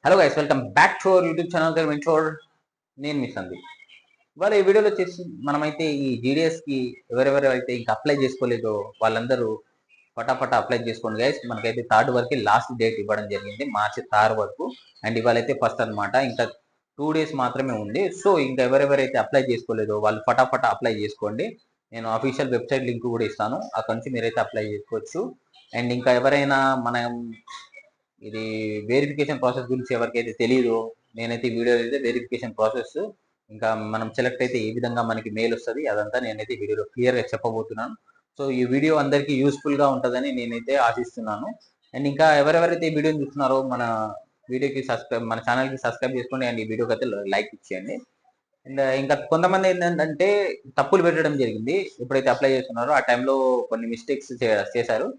Hello guys, welcome back to our YouTube channel mentor. నేను మీ సందీప్. ఇవాళ ఈ వీడియోలో వచ్చేసి మనమైతే ఈ జీడిఎస్ కి ఎవరెవరైతే ఇంకా అప్లై చేసుకోలేదో వాళ్ళందరూ ఫటాఫటా అప్లై చేసుకోండి గైస్. మనకైతే 3rd వరకు లాస్ట్ డేట్ ఇవ్వడం జరిగింది, మార్చి 3 వరకు. అండ్ ఇవాళైతే ఫస్ట్ అనమాట, ఇంకా 2 డేస్ మాత్రమే ఉంది. సో ఇంకా ఎవరెవరైతే అప్లై చేసుకోలేదో వాళ్ళు ఫటాఫటా అప్లై చేసుకోండి. నేను అఫీషియల్ వెబ్సైట్ లింక్ కూడా ఇస్తాను, అక్కడ నుంచి మీరైతే అప్లై చేసుకోవచ్చు. అండ్ ఇంకా ఎవరైనా మనం ఇది వెరిఫికేషన్ ప్రాసెస్ గురించి ఎవరికైతే తెలియదో, నేనైతే ఈ వీడియో అయితే వెరిఫికేషన్ ప్రాసెస్ ఇంకా మనం సెలెక్ట్ అయితే ఏ విధంగా మనకి మెయిల్ వస్తుంది అదంతా నేనైతే వీడియోలో క్లియర్గా చెప్పబోతున్నాను. సో ఈ వీడియో అందరికీ యూస్ఫుల్గా ఉంటుందని నేనైతే ఆశిస్తున్నాను. అండ్ ఇంకా ఎవరెవరైతే ఈ వీడియోని చూస్తున్నారో మన ఛానల్కి సబ్స్క్రైబ్ చేసుకోండి. అండ్ ఈ వీడియోకి అయితే లైక్ ఇచ్చేయండి. అండ్ ఇంకా కొంతమంది ఏంటంటే తప్పులు పెట్టడం జరిగింది. ఎప్పుడైతే అప్లై చేస్తున్నారో ఆ టైంలో కొన్ని మిస్టేక్స్ చేశారు.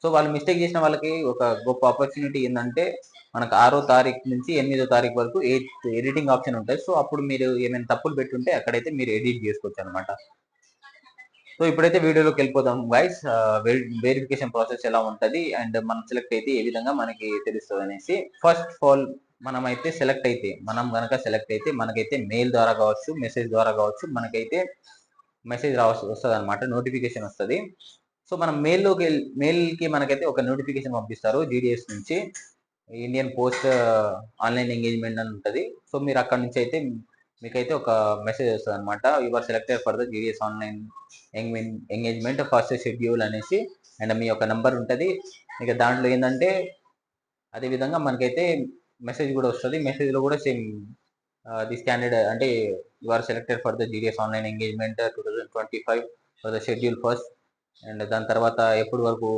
సో వాళ్ళు మిస్టేక్ చేసిన వాళ్ళకి ఒక గొప్ప ఆపర్చునిటీ ఏంటంటే, మనకు 6వ తారీఖు నుంచి 8వ తారీఖు వరకు ఎడిటింగ్ ఆప్షన్ ఉంటుంది. సో అప్పుడు మీరు ఏమైనా తప్పులు పెట్టుంటే అక్కడైతే మీరు ఎడిట్ చేసుకోవచ్చు అనమాట. సో ఇప్పుడైతే వీడియోలోకి వెళ్ళిపోదాం గైస్. వెరిఫికేషన్ ప్రాసెస్ ఎలా ఉంటుంది అండ్ మనం సెలెక్ట్ అయితే ఏ విధంగా మనకి తెలుస్తుంది అనేసి. ఫస్ట్ ఆఫ్ ఆల్ మనం కనుక సెలెక్ట్ అయితే మనకైతే మెయిల్ ద్వారా కావచ్చు, మెసేజ్ ద్వారా కావచ్చు, మనకైతే మెసేజ్ వస్తుంది అనమాట, నోటిఫికేషన్ వస్తుంది. సో మనం మెయిల్కి మనకైతే ఒక నోటిఫికేషన్ పంపిస్తారు జీడిఎస్ నుంచి, ఇండియన్ పోస్ట్ ఆన్లైన్ ఎంగేజ్మెంట్ అని ఉంటుంది. సో మీరు అక్కడ నుంచి అయితే మీకైతే ఒక మెసేజ్ వస్తుంది అనమాట, your selected for the GDS online engagement first schedule అనేసి. అండ్ మీ యొక్క నంబర్ ఉంటుంది. ఇక దాంట్లో ఏంటంటే అదేవిధంగా మనకైతే మెసేజ్ కూడా వస్తుంది. మెసేజ్లో కూడా సేమ్ దిస్ క్యాండిడేట్ అంటే your selected for the GDS online engagement 2025 for the schedule first. And దాని తర్వాత ఎప్పటి వరకు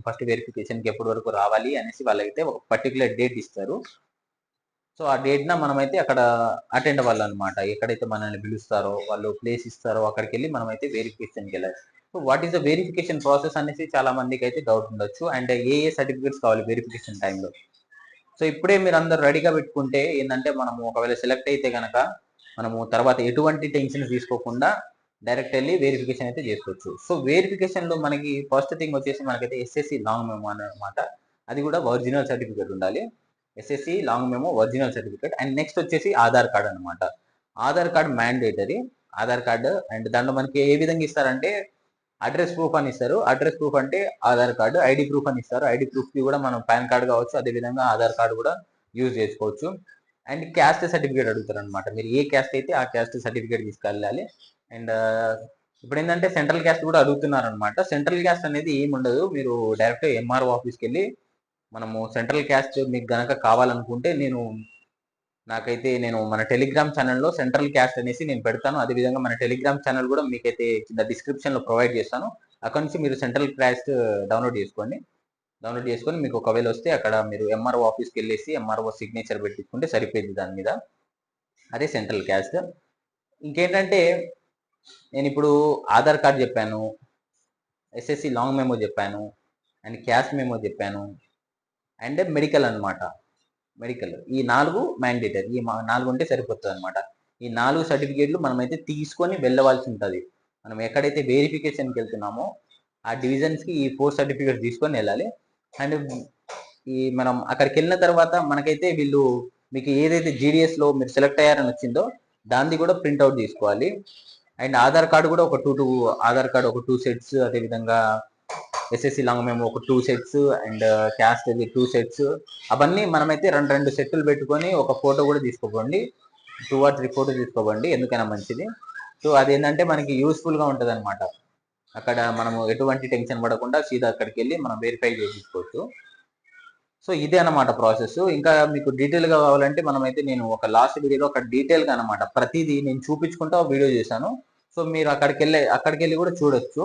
ఫస్ట్ వెరిఫికేషన్కి ఎప్పటి వరకు రావాలి అనేసి వాళ్ళైతే ఒక పర్టికులర్ డేట్ ఇస్తారు. సో ఆ డేట్న మనమైతే అక్కడ అటెండ్ అవ్వాలన్నమాట. ఎక్కడైతే మనల్ని పిలుస్తారో, వాళ్ళు ప్లేస్ ఇస్తారో అక్కడికి వెళ్ళి మనమైతే వెరిఫికేషన్కి వెళ్ళాలి. So what is the verification process అనేసి చాలా మందికి అయితే డౌట్ ఉండొచ్చు. అండ్ ఏ సర్టిఫికేట్స్ కావాలి వెరిఫికేషన్ టైంలో. సో ఇప్పుడే మీరు అందరు రెడీగా పెట్టుకుంటే ఏంటంటే, మనము ఒకవేళ సెలెక్ట్ అయితే కనుక మనము తర్వాత ఎటువంటి టెన్షన్ తీసుకోకుండా డైరెక్ట్ వెళ్ళి వెరిఫికేషన్ అయితే చేసుకోవచ్చు. సో వెరిఫికేషన్లో మనకి ఫస్ట్ థింగ్ వచ్చేసి మనకైతే ఎస్ఎస్సి లాంగ్ మెమో అనమాట. అది కూడా ఒరిజినల్ సర్టిఫికేట్ ఉండాలి. SSC long memo original certificate. And next వచ్చేసి ఆధార్ కార్డ్ అనమాట. Aadhaar card mandatory. Aadhaar card and దాంట్లో మనకి ఏ విధంగా ఇస్తారంటే అడ్రస్ ప్రూఫ్ అని ఇస్తారు. అడ్రస్ ప్రూఫ్ అంటే ఆధార్ కార్డు. ఐడి ప్రూఫ్ అని ఇస్తారు. ఐడి ప్రూఫ్కి కూడా మనం పాన్ కార్డు కావచ్చు, అదేవిధంగా ఆధార్ కార్డు కూడా యూజ్ చేసుకోవచ్చు. అండ్ క్యాస్ట్ సర్టిఫికేట్ అడుగుతారు అనమాట. మీరు ఏ క్యాస్ట్ అయితే ఆ క్యాస్ట్ సర్టిఫికేట్ తీసుకెళ్ళాలి. అండ్ ఇప్పుడు ఏంటంటే సెంట్రల్ క్యాస్ట్ కూడా అడుగుతున్నారు అనమాట. సెంట్రల్ క్యాస్ట్ అనేది ఏమి ఉండదు, మీరు డైరెక్ట్ ఎంఆర్ఓ ఆఫీస్కి వెళ్ళి మనము సెంట్రల్ క్యాస్ట్ మీకు గనక కావాలనుకుంటే నేను మన టెలిగ్రామ్ ఛానల్లో సెంట్రల్ క్యాస్ట్ అనేసి నేను పెడతాను. అదేవిధంగా మన టెలిగ్రామ్ ఛానల్ కూడా మీకైతే కింద డిస్క్రిప్షన్లో ప్రొవైడ్ చేస్తాను. అక్కడ నుంచి మీరు సెంట్రల్ క్యాస్ట్ డౌన్లోడ్ చేసుకొని మీకు ఒకవేళ వస్తే అక్కడ మీరు ఎంఆర్ఓ ఆఫీస్కి వెళ్ళేసి ఎంఆర్ఓ సిగ్నేచర్ పెట్టించుకుంటే సరిపోయింది దాని మీద. అదే సెంట్రల్ క్యాస్ట్. ఇంకేంటంటే నేను ఇప్పుడు ఆధార్ కార్డ్ చెప్పాను, ఎస్ఎస్సి లాంగ్ మెమో చెప్పాను, అండ్ క్యాస్ట్ మెమో చెప్పాను, అండ్ మెడికల్ అనమాట. మెడికల్ ఈ 4 మ్యాండేటరీ. ఈ 4 ఉంటే సరిపోతుంది అనమాట. ఈ 4 సర్టిఫికేట్లు మనమైతే తీసుకొని వెళ్ళవలసి ఉంటుంది. మనం ఎక్కడైతే వెరిఫికేషన్కి వెళ్తున్నామో ఆ డివిజన్స్కి ఈ 4 సర్టిఫికేట్స్ తీసుకొని వెళ్ళాలి. అండ్ మనం అక్కడికి వెళ్ళిన తర్వాత మనకైతే వీళ్ళు మీకు ఏదైతే జీడిఎస్లో మీరు సెలెక్ట్ అయ్యారని వచ్చిందో దాన్ని కూడా ప్రింట్అవుట్ తీసుకోవాలి. అండ్ ఆధార్ కార్డు కూడా ఆధార్ కార్డు ఒక 2 సెట్స్, అదేవిధంగా ఎస్ఎస్సి లాంగ్ మేము ఒక 2 సెట్స్, అండ్ క్యాస్ట్ 2 సెట్స్. అవన్నీ మనమైతే రెండు సెట్లు పెట్టుకొని ఒక ఫోటో కూడా తీసుకోకండి, 2 or 3 ఫోటో తీసుకోకండి, ఎందుకైనా మంచిది. సో అదేంటంటే మనకి యూస్ఫుల్గా ఉంటుంది అనమాట. అక్కడ మనము ఎటువంటి టెన్షన్ పడకుండా సీదా అక్కడికి వెళ్ళి మనం వెరిఫై చేయించుకోవచ్చు. సో ఇదే అనమాట ప్రాసెస్. ఇంకా మీకు డీటెయిల్గా కావాలంటే నేను ఒక లాస్ట్ వీడియోలో ఒక డీటెయిల్గా అనమాట ప్రతిదీ నేను చూపించుకుంటూ వీడియో చేశాను. సో మీరు అక్కడికి వెళ్ళి కూడా చూడొచ్చు.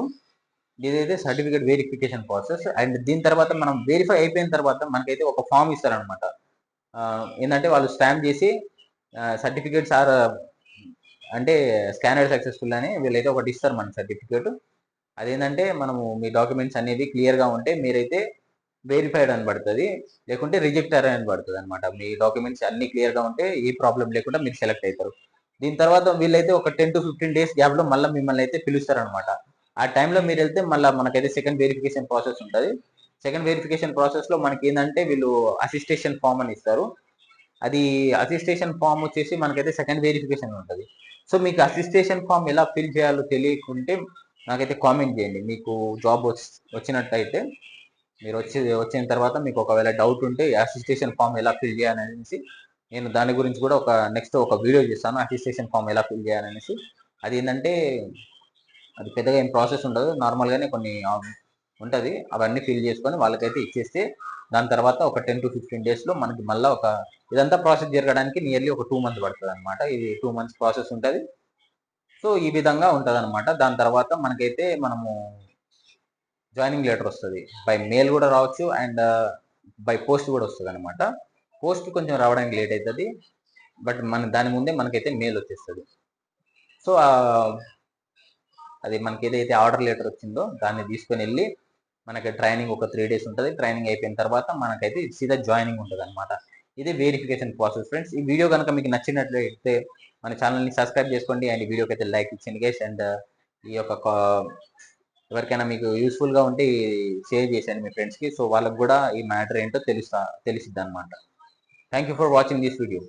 ఇదైతే సర్టిఫికేట్ వెరిఫికేషన్ ప్రాసెస్. అండ్ దీని తర్వాత మనం వెరిఫై అయిపోయిన తర్వాత మనకైతే ఒక ఫామ్ ఇస్తారనమాట. ఏంటంటే వాళ్ళు స్టాంప్ చేసి సర్టిఫికేట్స్ అంటే స్కానర్ సక్సెస్ఫుల్ అని వీళ్ళైతే ఒకటి ఇస్తారు మన సర్టిఫికేట్. అదేంటంటే మనము మీ డాక్యుమెంట్స్ అనేవి క్లియర్గా ఉంటే మీరైతే వెరిఫైడ్ అని పడుతుంది, లేకుంటే రిజెక్టర్ అని పడుతుంది అనమాట. మీ డాక్యుమెంట్స్ అన్ని క్లియర్గా ఉంటే ఏ ప్రాబ్లం లేకుండా మీరు సెలెక్ట్ అవుతారు. దీని తర్వాత వీళ్ళైతే ఒక 10 to 15 days గ్యాప్లో మళ్ళీ మిమ్మల్ని అయితే పిలుస్తారనమాట. ఆ టైంలో మీరు వెళ్తే మళ్ళీ మనకైతే సెకండ్ వెరిఫికేషన్ ప్రాసెస్ ఉంటుంది. సెకండ్ వెరిఫికేషన్ ప్రాసెస్లో మనకి ఏంటంటే వీళ్ళు అసిస్టేషన్ ఫామ్ అని ఇస్తారు. అది అసిస్టేషన్ ఫామ్ వచ్చేసి మనకైతే సెకండ్ వెరిఫికేషన్ ఉంటుంది. సో మీకు అసిస్టేషన్ ఫామ్ ఎలా ఫిల్ చేయాలో తెలియకుంటే నాకైతే కామెంట్ చేయండి. మీకు జాబ్ వచ్చినట్టయితే మీరు వచ్చిన తర్వాత మీకు ఒకవేళ డౌట్ ఉంటే అసిస్టేషన్ ఫామ్ ఎలా ఫిల్ చేయాలనేసి నేను దాని గురించి కూడా నెక్స్ట్ ఒక వీడియో చేస్తాను. అసిస్టేషన్ ఫామ్ ఎలా ఫిల్ చేయాలనేసి. అది ఏంటంటే అది పెద్దగా ఏం ప్రాసెస్ ఉండదు, నార్మల్గానే కొన్ని ఉంటుంది. అవన్నీ ఫిల్ చేసుకొని వాళ్ళకైతే ఇచ్చేస్తే దాని తర్వాత ఒక 10 to 15 డేస్లో మనకి మళ్ళీ ఇదంతా ప్రాసెస్ జరగడానికి నియర్లీ ఒక 2 months పడుతుంది అనమాట. ఇది 2 months ప్రాసెస్ ఉంటుంది. సో ఈ విధంగా ఉంటుంది అనమాట. దాని తర్వాత మనకైతే మనము జాయినింగ్ లెటర్ వస్తుంది. బై మెయిల్ కూడా రావచ్చు అండ్ బై పోస్ట్ కూడా వస్తుంది అనమాట. పోస్ట్ కొంచెం రావడానికి లేట్ అవుతుంది, బట్ దాని ముందే మనకైతే మెయిల్ వచ్చేస్తుంది. సో అది మనకి ఏదైతే ఆర్డర్ లెటర్ వచ్చిందో దాన్ని తీసుకొని వెళ్ళి మనకి ట్రైనింగ్ ఒక 3 days ఉంటుంది. ట్రైనింగ్ అయిపోయిన తర్వాత మనకైతే సీదా జాయినింగ్ ఉంటుంది అనమాట. ఇది వెరిఫికేషన్ ప్రాసెస్ ఫ్రెండ్స్. ఈ వీడియో కనుక మీకు నచ్చినట్లయితే మన ఛానల్ని సబ్స్క్రైబ్ చేసుకోండి అండ్ ఈ వీడియోకి అయితే లైక్ ఇచ్చింది గైస్. అండ్ ఈ యొక్క ఎవరికైనా మీకు యూస్ఫుల్గా ఉంటే షేర్ చేశాను మీ ఫ్రెండ్స్కి. సో వాళ్ళకి కూడా ఈ మ్యాటర్ ఏంటో తెలిసిద్ది అనమాట. Thank you for watching this video.